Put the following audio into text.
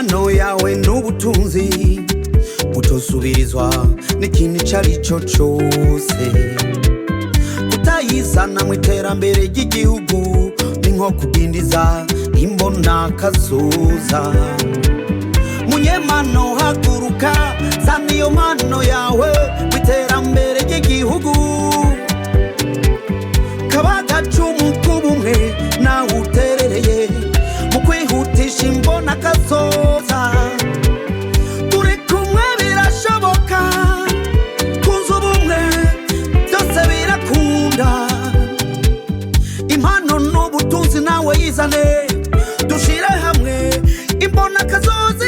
impano yawe n'ubutunzi utosubirizwa n'ikintu carico cose kutayizana mu iterambere ry'igihugu ni nko kudindiza imbona kazoza munyemano haguruka zana iyo mpano yawe mu iterambere ry'igihugu kabagacumu k'ubumwe nawe uterereye mu kwihutisha imbona kazoza turi kumwe birashoboka kunza ubumwe byose birakunda impano n'ubutunzi nawe yizane dushire hamwe imbona kazoza